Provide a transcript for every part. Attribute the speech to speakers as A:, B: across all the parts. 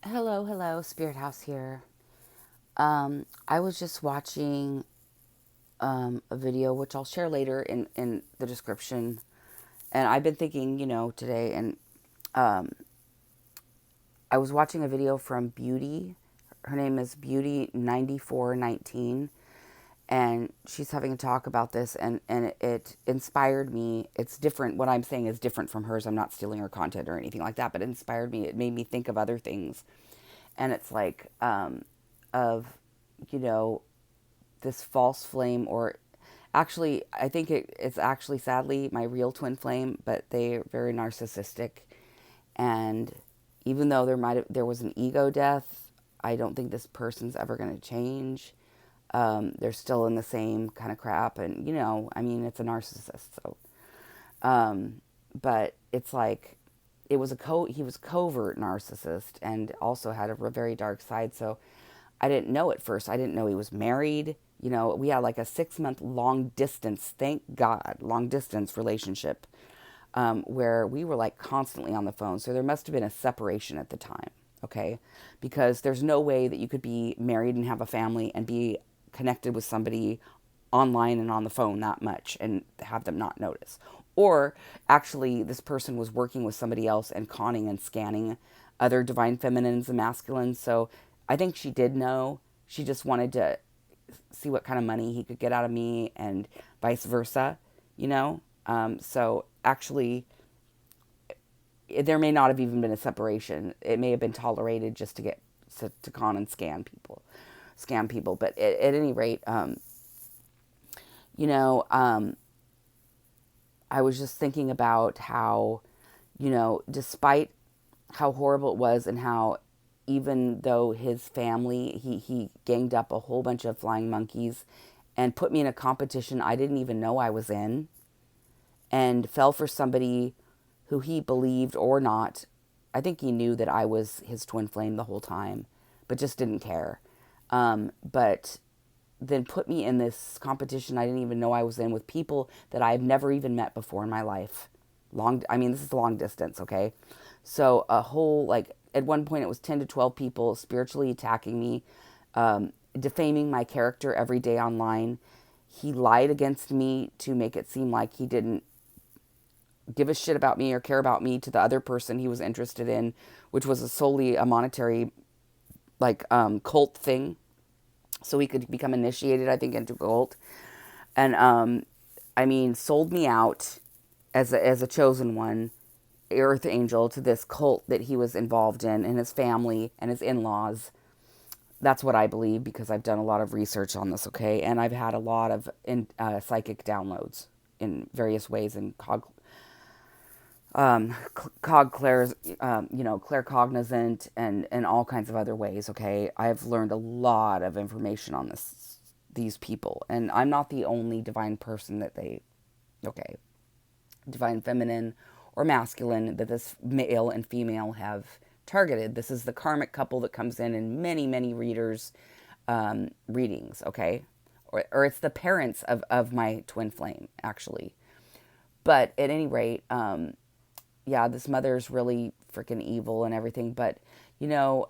A: Hello, hello, Spirit House here. I was just watching a video, which I'll share later in the description. And I've been thinking, today, and um, I was watching a video from Beauty. Her name is Beauty9419. And she's having a talk about this, and it inspired me. It's different. What I'm saying is different from hers. I'm not stealing her content or anything like that, but it inspired me. It made me think of other things. And it's like, of, you know, this false flame, or actually, I think it's actually sadly my real twin flame, but they're very narcissistic. And even though there was an ego death, I don't think this person's ever going to change. They're still in the same kind of crap, and I mean, it's a narcissist, so. But it's like he was a covert narcissist and also had a very dark side. So I didn't know at first. I didn't know he was married. We had like a 6 month long distance, thank God, long distance relationship, where we were like constantly on the phone. So there must have been a separation at the time, okay? Because there's no way that you could be married and have a family and be connected with somebody online and on the phone that much and have them not notice. Or actually, this person was working with somebody else and conning and scanning other divine feminines and masculines. So I think she did know. She just wanted to see what kind of money he could get out of me and vice versa, you know? So actually, there may not have even been a separation. It may have been tolerated just to get to con and scam people. But at any rate, you know, um, I was just thinking about how, despite how horrible it was, and how even though his family, he ganged up a whole bunch of flying monkeys and put me in a competition I didn't even know I was in, and fell for somebody who he believed or not. I think he knew that I was his twin flame the whole time, but just didn't care. But then put me in this competition I didn't even know I was in, with people that I've never even met before in my life. I mean, this is long distance, okay? So a whole, like, at one point it was 10 to 12 people spiritually attacking me, defaming my character every day online. He lied against me to make it seem like he didn't give a shit about me or care about me to the other person he was interested in, which was solely a monetary, like, cult thing, so he could become initiated, I think, into cult. And I mean, sold me out as a chosen one, earth angel, to this cult that he was involved in, and his family and his in-laws. That's what I believe, because I've done a lot of research on this, okay? And I've had a lot of psychic downloads in various ways, and clairs, claircognizant, and all kinds of other ways. Okay, I've learned a lot of information on these people, and I'm not the only divine person that okay, divine feminine or masculine, that this male and female have targeted. This is the karmic couple that comes in many, many readers' readings. Okay, or it's the parents of my twin flame, actually. But at any rate, yeah, this mother's really freaking evil and everything. But, you know,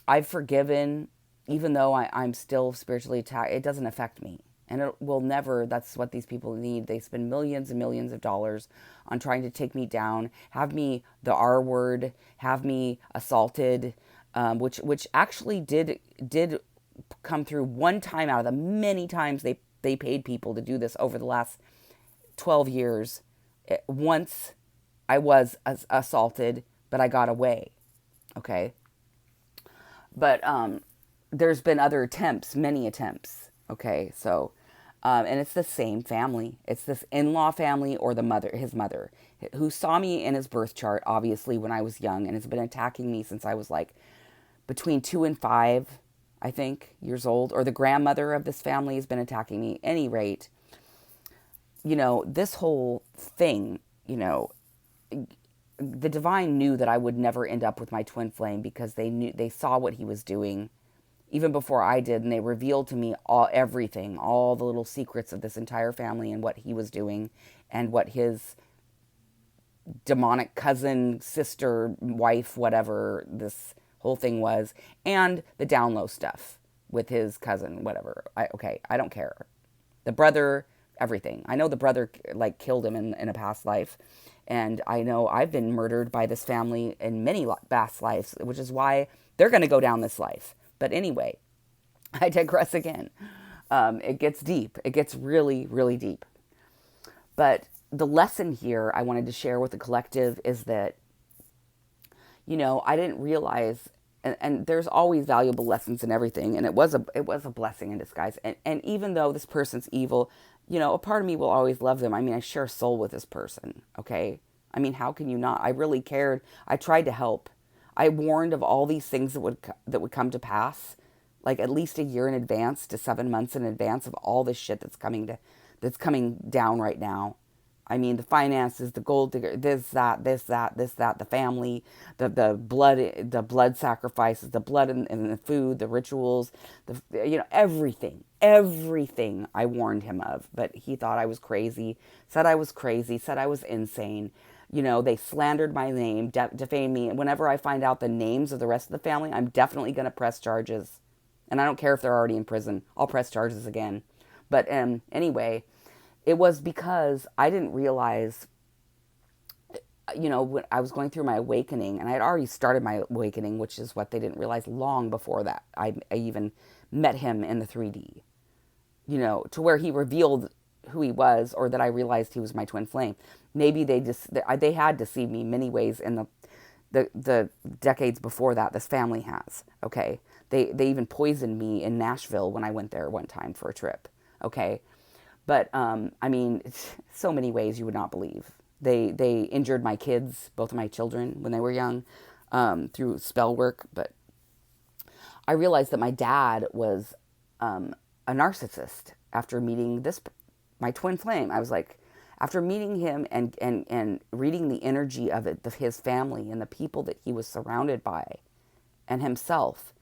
A: I've forgiven, even though I'm still spiritually attacked. It doesn't affect me. And it will never. That's what these people need. They spend millions and millions of dollars on trying to take me down, have me the R word, have me assaulted, which actually did come through one time out of the many times they paid people to do this over the last 12 years. Once I was assaulted, but I got away. Okay. But there's been other attempts, many attempts. Okay. So, and it's the same family. It's this in-law family, or his mother, who saw me in his birth chart, obviously, when I was young, and has been attacking me since I was like between 2 and 5, I think, years old. Or the grandmother of this family has been attacking me. At any rate, this whole thing, the divine knew that I would never end up with my twin flame, because they saw what he was doing even before I did, and they revealed to me everything, all the little secrets of this entire family, and what he was doing, and what his demonic cousin, sister, wife, whatever, this whole thing was, and the down low stuff with his cousin, whatever. I don't care. The brother, everything. I know the brother like killed him in a past life, and I know I've been murdered by this family in many past lives, which is why they're going to go down this life. But anyway, I digress again. It gets deep. It gets really, really deep. But the lesson here I wanted to share with the collective is that, I didn't realize, and there's always valuable lessons in everything, and it was a blessing in disguise. And even though this person's evil, a part of me will always love them. I mean, I share a soul with this person, okay? I mean, how can you not? I really cared. I tried to help. I warned of all these things that would come to pass, like at least a year in advance to 7 months in advance of all this shit that's coming down right now. I mean, the finances, the gold digger, this, that, the family, the blood sacrifices, the blood and the food, the rituals, everything I warned him of. But he thought I was crazy, said I was crazy, said I was insane. They slandered my name, defamed me. And whenever I find out the names of the rest of the family, I'm definitely going to press charges. And I don't care if they're already in prison. I'll press charges again. But anyway, it was because I didn't realize, when I was going through my awakening, and I had already started my awakening, which is what they didn't realize long before that. I even met him in the 3D, to where he revealed who he was, or that I realized he was my twin flame. Maybe they had deceived me many ways in the decades before that. This family has, okay? They even poisoned me in Nashville when I went there one time for a trip, okay? But, I mean, so many ways you would not believe. They injured my kids, both of my children, when they were young, through spell work. But I realized that my dad was a narcissist after meeting my twin flame. I was like, after meeting him and reading the energy of his family and the people that he was surrounded by and himself,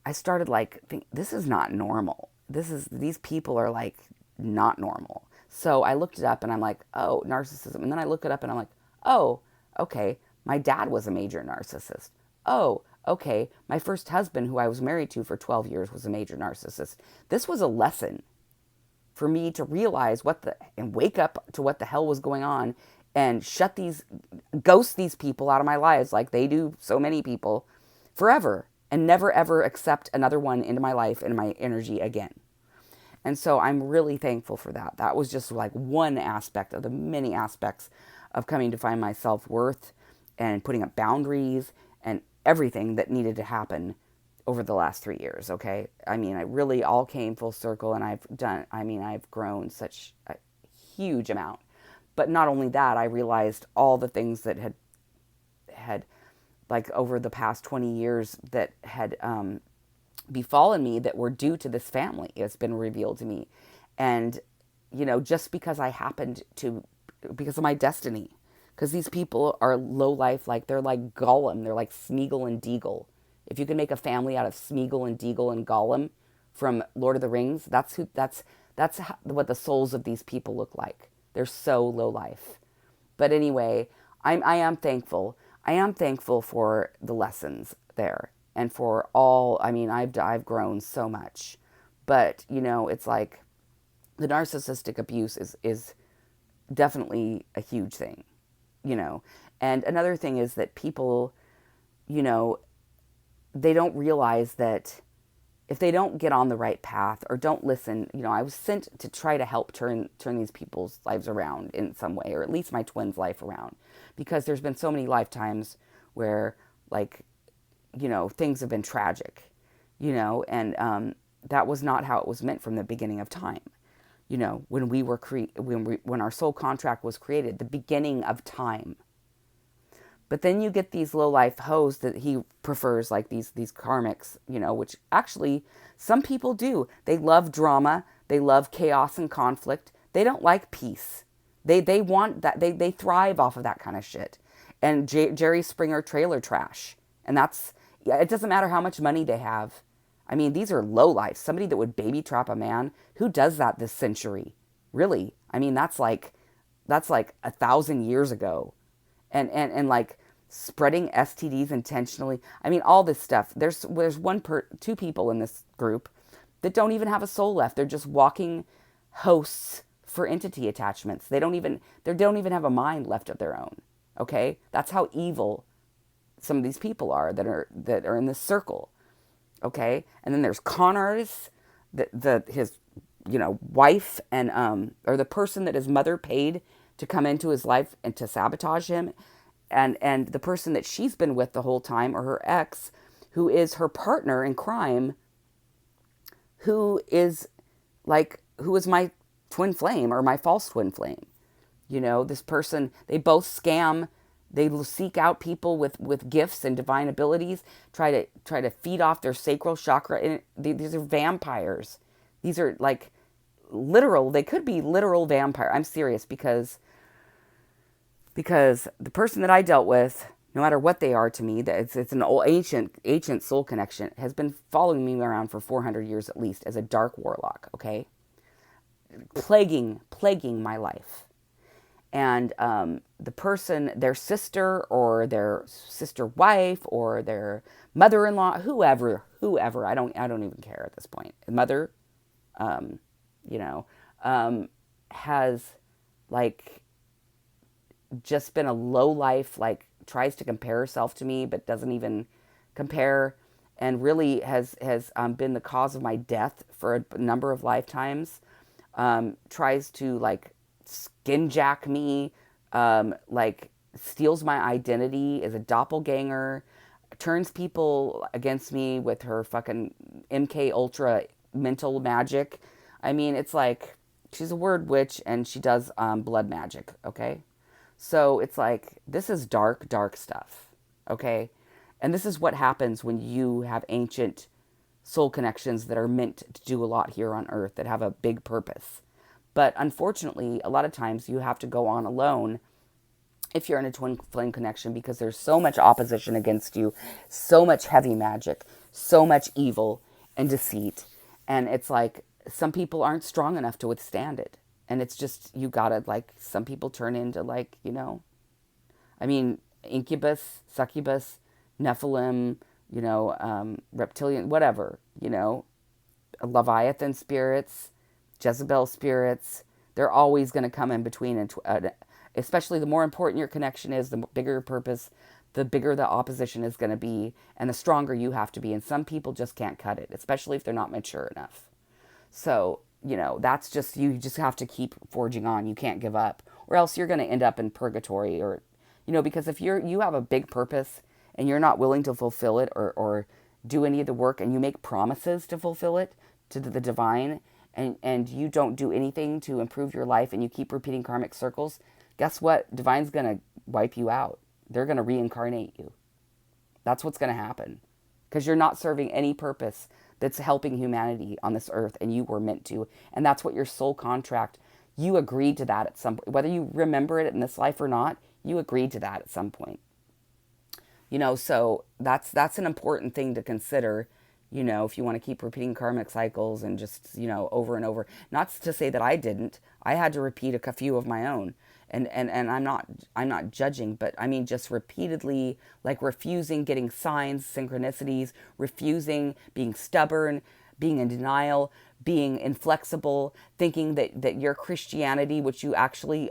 A: I started think, this is not normal. These people are like not normal. So I looked it up and I'm like, oh, narcissism. And then I look it up and I'm like, oh, okay, my dad was a major narcissist. Oh, okay, my first husband, who I was married to for 12 years, was a major narcissist. This was a lesson for me to realize and wake up to what the hell was going on and ghost these people out of my lives like they do so many people forever, and never ever accept another one into my life and my energy again. And so I'm really thankful for that. That was just like one aspect of the many aspects of coming to find my self-worth and putting up boundaries and everything that needed to happen over the last 3 years, okay? I mean, I really all came full circle, and I've grown such a huge amount. But not only that, I realized all the things that had like over the past 20 years that had befallen me that were due to this family. It's been revealed to me. And, just because because of my destiny, because these people are low life, like they're like Gollum, they're like Smeagol and Deagle. If you could make a family out of Smeagol and Deagle and Gollum from Lord of the Rings, that's what the souls of these people look like. They're so low life. But anyway, I am thankful. I am thankful for the lessons there. And for all, I mean, I've grown so much. But, it's like the narcissistic abuse is definitely a huge thing, And another thing is that people, they don't realize that if they don't get on the right path or don't listen, I was sent to try to help turn these people's lives around in some way, or at least my twin's life around. Because there's been so many lifetimes where, things have been tragic, and that was not how it was meant from the beginning of time. When our soul contract was created, the beginning of time. But then you get these low-life hoes that he prefers, like these karmics, which actually some people do. They love drama. They love chaos and conflict. They don't like peace. They want that. They thrive off of that kind of shit. And Jerry Springer trailer trash. And it doesn't matter how much money they have. I mean, these are low-life. Somebody that would baby trap a man. Who does that this century? Really? I mean, that's like 1,000 years ago. And like, spreading STDs intentionally. I mean, all this stuff. There's two people in this group that don't even have a soul left. They're just walking hosts for entity attachments. They don't even have a mind left of their own. Okay? That's how evil some of these people are that are in this circle. Okay? And then there's con artists, his wife and or the person that his mother paid to come into his life and to sabotage him, and the person that she's been with the whole time, or her ex, who is her partner in crime, who is my twin flame, or my false twin flame. This person, they both scam. They seek out people with gifts and divine abilities, try to feed off their sacral chakra. And these are vampires. These are like literal. They could be literal vampire. I'm serious, because the person that I dealt with, no matter what they are to me, that it's an old ancient soul connection, has been following me around for 400 years at least as a dark warlock. Okay, plaguing my life. And the person, their sister or their sister wife or their mother-in-law, whoever, I don't even care at this point. Mother, you know, has like just been a low life, like tries to compare herself to me, but doesn't even compare, and really has been the cause of my death for a number of lifetimes. Tries to like skinjack me, like steals my identity, is a doppelganger, turns people against me with her fucking MK Ultra mental magic. I mean, it's like she's a word witch and she does blood magic, okay? So it's like, this is dark, dark stuff, okay? And this is what happens when you have ancient soul connections that are meant to do a lot here on Earth, that have a big purpose. But unfortunately, a lot of times you have to go on alone if you're in a twin flame connection, because there's so much opposition against you, so much heavy magic, so much evil and deceit. And it's like, some people aren't strong enough to withstand it. And it's just, you gotta, like, some people turn into, like, I mean, incubus, succubus, Nephilim, reptilian, whatever, Leviathan spirits, Jezebel spirits. They're always going to come in between. And especially the more important your connection is, the bigger your purpose, the bigger the opposition is going to be, and the stronger you have to be. And some people just can't cut it, especially if they're not mature enough. So, that's just, you just have to keep forging on. You can't give up, or else you're going to end up in purgatory, or, because if you have a big purpose and you're not willing to fulfill it, or do any of the work, and you make promises to fulfill it to the divine, and you don't do anything to improve your life, and you keep repeating karmic circles, guess what? Divine's going to wipe you out. They're going to reincarnate you. That's what's going to happen, because you're not serving any purpose that's helping humanity on this earth, and you were meant to. And that's what your soul contract, you agreed to that at some point. Whether you remember it in this life or not, you agreed to that at some point. So that's an important thing to consider, if you want to keep repeating karmic cycles and just, over and over. Not to say that I didn't. I had to repeat a few of my own. And I'm not judging, but I mean, just repeatedly, like refusing getting signs, synchronicities, refusing, being stubborn, being in denial, being inflexible, thinking that your Christianity, which you actually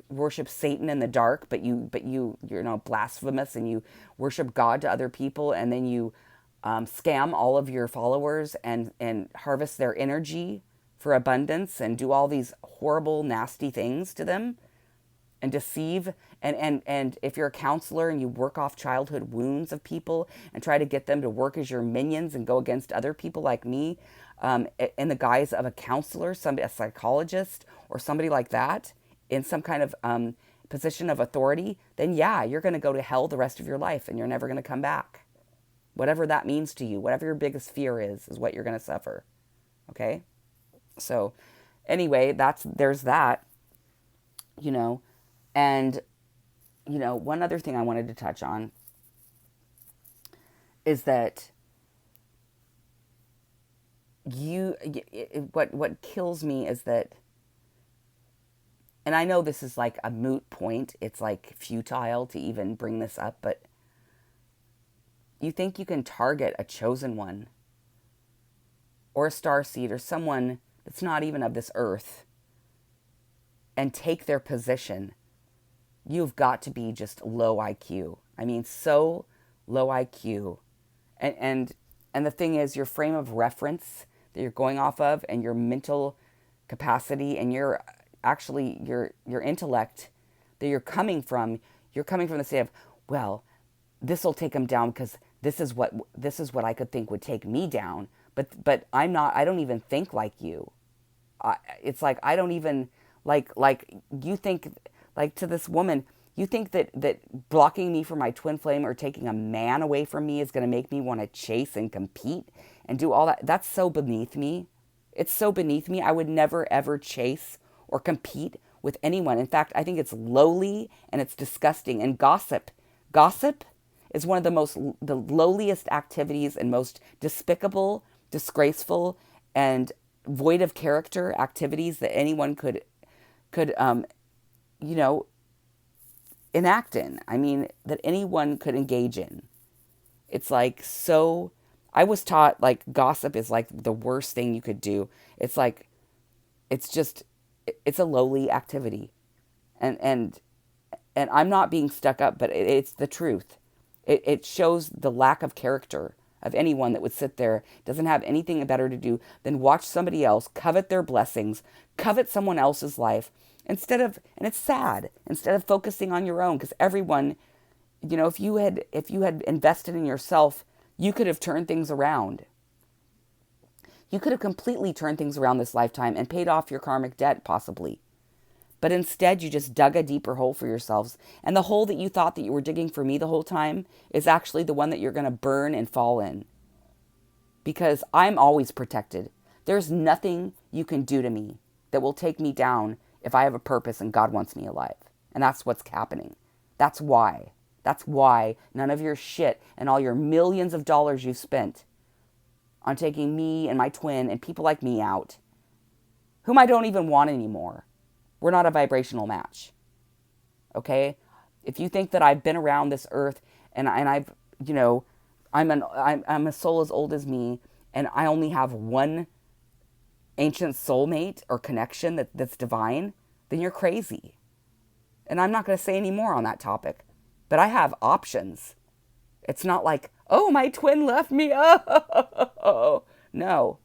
A: worship Satan in the dark, but you're blasphemous, and you worship God to other people, and then you scam all of your followers and harvest their energy for abundance, and do all these horrible, nasty things to them, and deceive. And if you're a counselor and you work off childhood wounds of people and try to get them to work as your minions and go against other people like me, in the guise of a counselor, a psychologist, or somebody like that, in some kind of position of authority, then yeah, you're going to go to hell the rest of your life, and you're never going to come back. Whatever that means to you, whatever your biggest fear is what you're going to suffer. Okay? So anyway, there's that, and, one other thing I wanted to touch on is that what kills me is that, And I know this is like a moot point. It's like futile to even bring this up, but you think you can target a chosen one or a starseed or someone that's not even of this earth and take their position. You've got to be just low IQ. I mean, so low IQ. And and the thing is, your frame of reference that you're going off of, and your mental capacity, and your actually your intellect that you're coming from the state of, well, this will take them down because this is what I could think would take me down. But I'm not. I don't even think like you. It's like I don't even like you think, like, to this woman, you think that blocking me from my twin flame or taking a man away from me is going to make me want to chase and compete and do all that. That's so beneath me. It's so beneath me. I would never ever chase or compete with anyone. In fact, I think it's lowly and it's disgusting. And gossip is one of the lowliest activities and most despicable, disgraceful, and void of character activities that anyone could you know, enact in. I mean, that anyone could engage in. It's like, so I was taught like gossip is like the worst thing you could do. It's like, it's just, it's a lowly activity. And I'm not being stuck up, but it's the truth. It shows the lack of character of anyone that would sit there, doesn't have anything better to do than watch somebody else covet their blessings, covet someone else's life, instead of, and it's sad, instead of focusing on your own. Because everyone, you know, if you had invested in yourself, you could have turned things around. You could have completely turned things around this lifetime and paid off your karmic debt, possibly. But instead, you just dug a deeper hole for yourselves. And the hole that you thought that you were digging for me the whole time is actually the one that you're going to burn and fall in. Because I'm always protected. There's nothing you can do to me that will take me down if I have a purpose and God wants me alive. And that's what's happening. That's why. That's why none of your shit and all your millions of dollars you've spent on taking me and my twin and people like me out, whom I don't even want anymore. We're not a vibrational match. Okay? If you think that I've been around this earth and I've, you know, I'm a soul as old as me, and I only have one ancient soulmate or connection that's divine, then you're crazy. And I'm not going to say any more on that topic. But I have options. It's not like, oh, my twin left me. Oh, no.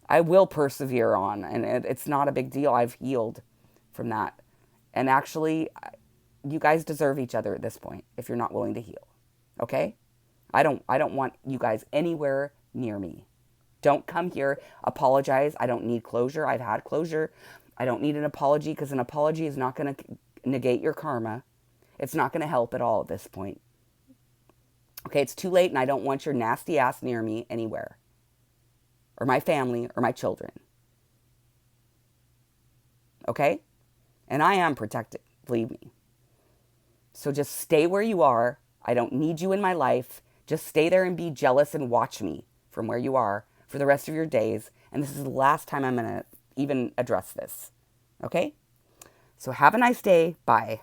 A: I will persevere on, and it's not a big deal. I've healed from that. And actually, you guys deserve each other at this point if you're not willing to heal. Okay? I don't want you guys anywhere near me. Don't come here, apologize. I don't need closure. I've had closure. I don't need an apology, because an apology is not going to negate your karma. It's not going to help at all at this point. Okay, it's too late, and I don't want your nasty ass near me anywhere. Or my family, or my children. Okay? And I am protected, believe me. So just stay where you are. I don't need you in my life. Just stay there and be jealous and watch me from where you are for the rest of your days. And this is the last time I'm going to even address this. Okay? So have a nice day. Bye.